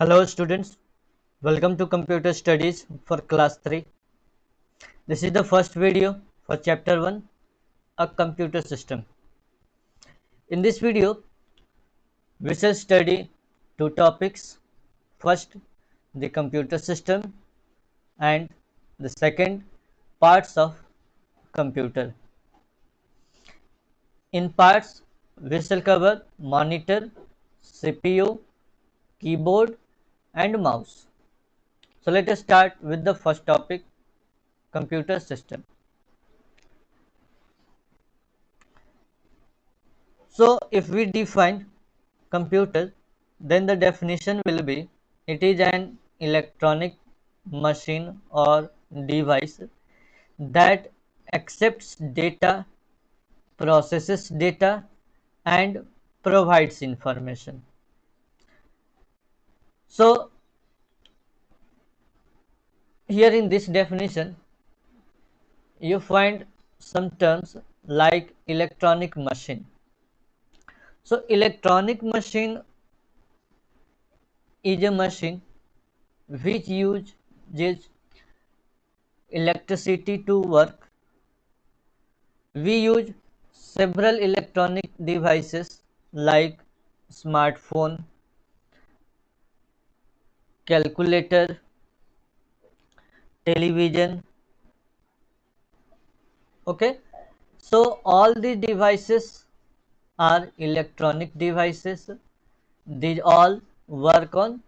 Hello students, welcome to Computer Studies for class 3. This is the first video for chapter 1, a computer system. In this video, we shall study two topics. First, the computer system, and the second, parts of computer. In parts, we shall cover monitor, CPU, keyboard and mouse. So let us start with the first topic, computer system. So if we define computer, then the definition will be it is an electronic machine or device that accepts data, processes data and provides information. So here in this definition you find some terms like electronic machine. So electronic machine is a machine which uses electricity to work. We use several electronic devices like smartphone, calculator, television. Okay, so all the devices are electronic devices. These all work on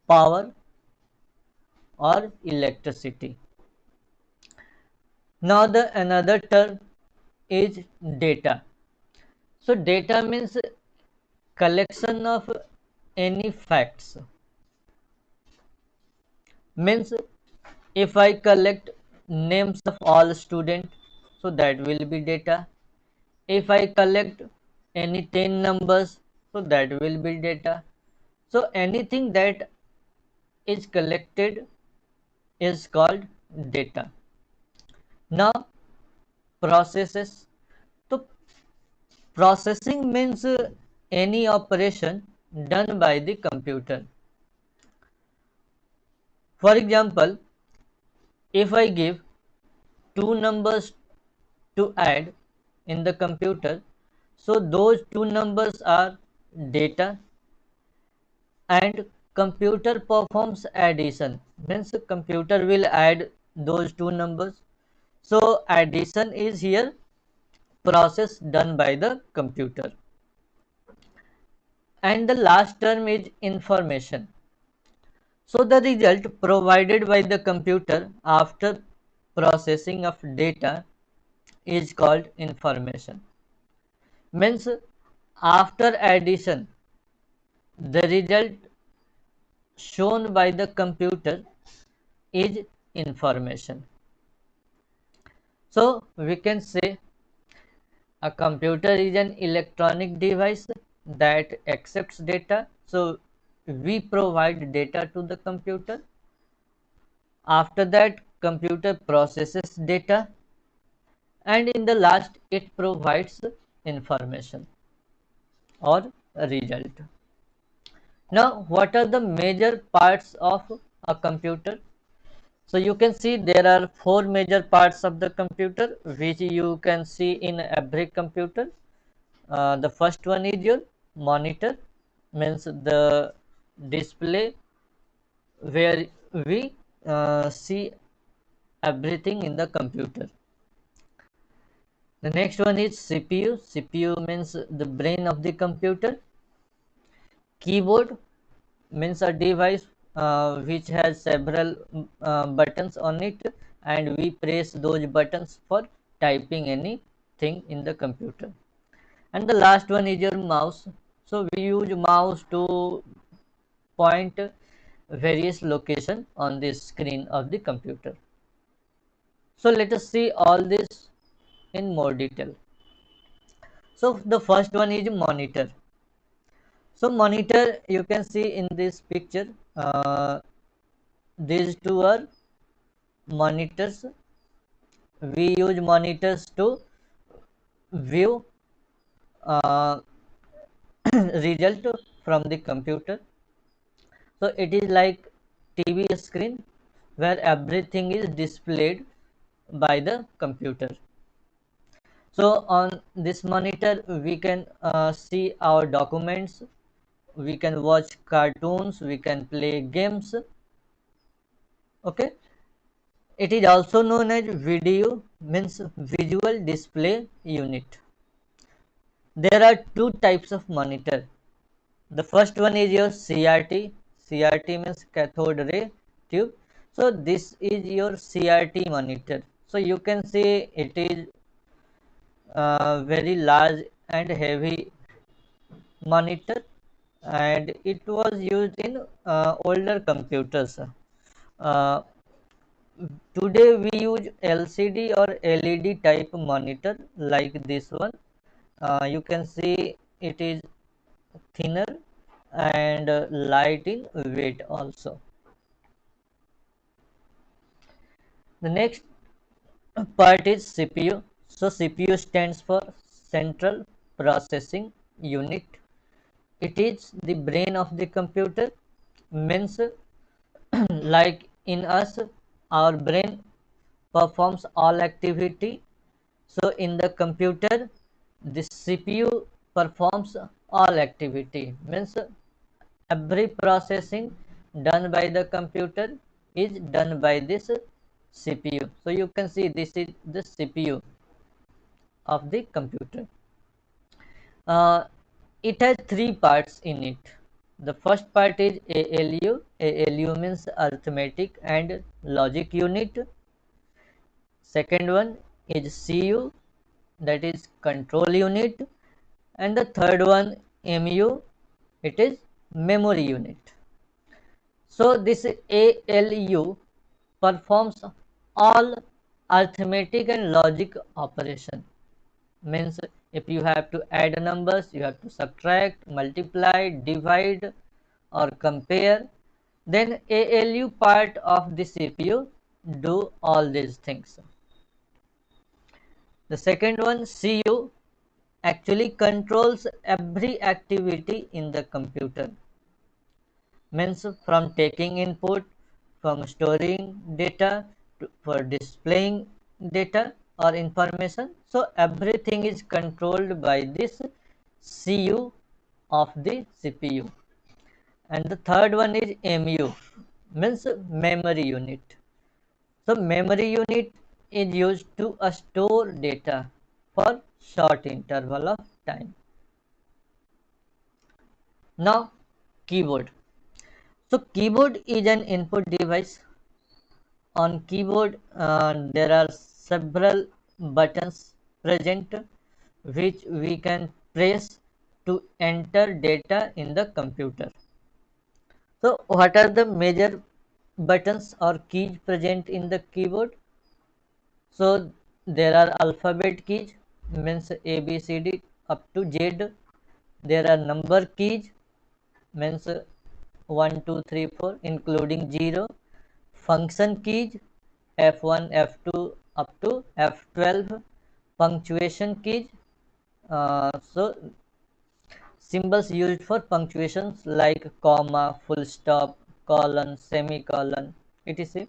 power or electricity. Now the another term is data. So data means collection of any facts. Means if I collect names of all students, so that will be data. If I collect any 10 numbers, so that will be data. So anything that is collected is called data. Now processes. So processing means any operation done by the computer. For example, if I give two numbers to add in the computer, so those two numbers are data, and computer performs addition, means computer will add those two numbers. So addition is here process done by the computer. And the last term is information. So the result provided by the computer after processing of data is called information. Means after addition, the result shown by the computer is information. So we can say a computer is an electronic device that accepts data. So we provide data to the computer. After that, computer processes data, and in the last it provides information or a result. Now what are the major parts of a computer? So you can see there are four major parts of the computer which you can see in every computer. The first one is your monitor, means the display where we see everything in the computer. The next one is CPU. CPU means the brain of the computer. Keyboard means a device which has several buttons on it, and we press those buttons for typing anything in the computer. And the last one is your mouse. So we use mouse to point various location on the screen of the computer. So let us see all this in more detail. So the first one is monitor. So monitor, you can see in this picture, these two are monitors. We use monitors to view uh, result from the computer. So it is like TV screen where everything is displayed by the computer. So on this monitor we can see our documents, we can watch cartoons, we can play games. Okay, it is also known as video, means visual display unit. There are two types of monitor. The first one is your CRT. CRT means cathode ray tube. So this is your CRT monitor. So you can see it is very large and heavy monitor, and it was used in older computers. Uh, Today we use LCD or LED type monitor like this one. You can see it is thinner and light in weight also. The next part is CPU. So CPU stands for Central Processing Unit. It is the brain of the computer. Means like in us, our brain performs all activity. So in the computer, the CPU performs all activity. Means every processing done by the computer is done by this CPU. So you can see this is the CPU of the computer. Uh, it has three parts in it. The first part is ALU. ALU means arithmetic and logic unit. Second one is CU, that is control unit, and the third one MU, it is memory unit. So this ALU performs all arithmetic and logic operation. Means if you have to add numbers, you have to subtract, multiply, divide or compare, then ALU part of the CPU do all these things. The second one, CU, actually controls every activity in the computer. Means from taking input, from storing data, for displaying data or information. So everything is controlled by this CU of the CPU. And the third one is MU, means memory unit. So memory unit is used to store data for short interval of time. Now keyboard. So keyboard is an input device. On keyboard there are several buttons present which we can press to enter data in the computer. So what are the major buttons or keys present in the keyboard? So there are alphabet keys, means A B C D up to Z. There are number keys, means 1 2 3 4 including 0. Function keys F1 F2 up to F12. Punctuation keys, so symbols used for punctuations like comma, full stop, colon, semicolon, etc.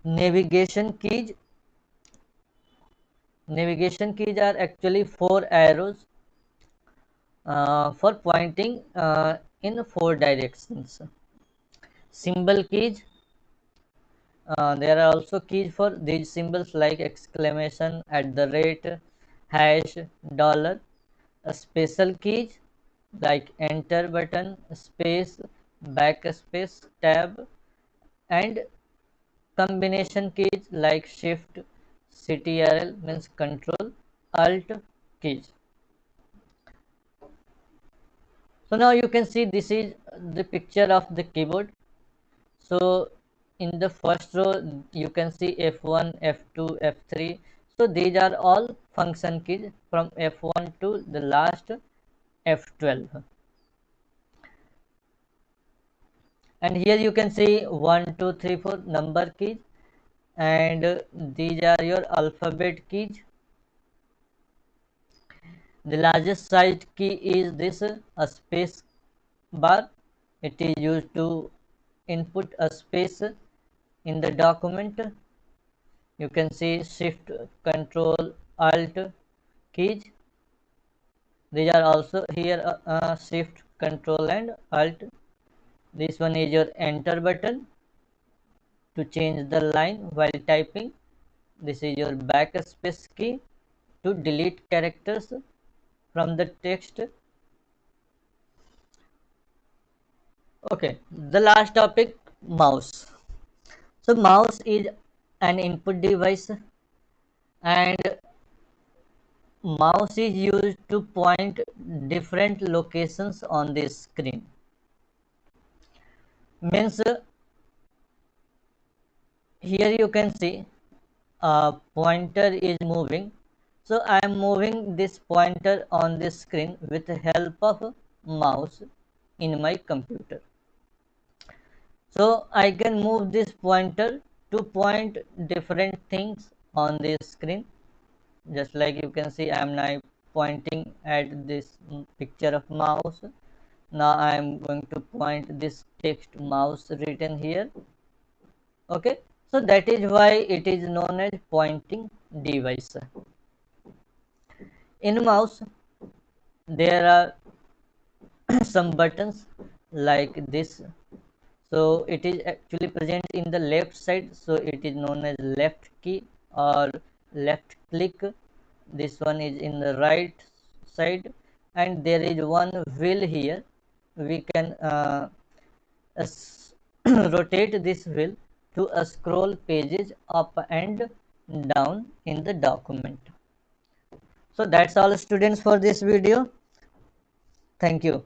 Navigation keys. Navigation keys are actually four arrows for pointing in four directions. Symbol keys. There are also keys for these symbols like exclamation, at the rate, hash, dollar. Special keys like enter button, space, backspace, tab, and combination keys like shift, ctrl means control, alt keys. So now you can see this is the picture of the keyboard. So in the first row you can see F1, F2, F3. So these are all function keys from F1 to the last F12. And here you can see 1 2 3 4 number keys, and these are your alphabet keys. The largest sized key is this a space bar, It is used to input a space in the document. You can see Shift, Control, Alt keys. These are also here Shift, Control, and Alt. This one is your Enter button to change the line while typing. This is your backspace key to delete characters from the text. Okay, the last topic, mouse. So mouse is an input device, and mouse is used to point different locations on the screen. Means here you can see a pointer is moving. So I am moving this pointer on the screen with the help of mouse in my computer. So I can move this pointer to point different things on the screen. Just like you can see, I am now pointing at this picture of mouse. Now I am going to point this text mouse written here. Okay, so that is why it is known as pointing device. In mouse, there are some buttons like this. So it is actually present in the left side, so it is known as left key or left click. This one is in the right side, and there is one wheel here. We can rotate this wheel to scroll pages up and down in the document. So that's all students for this video. Thank you.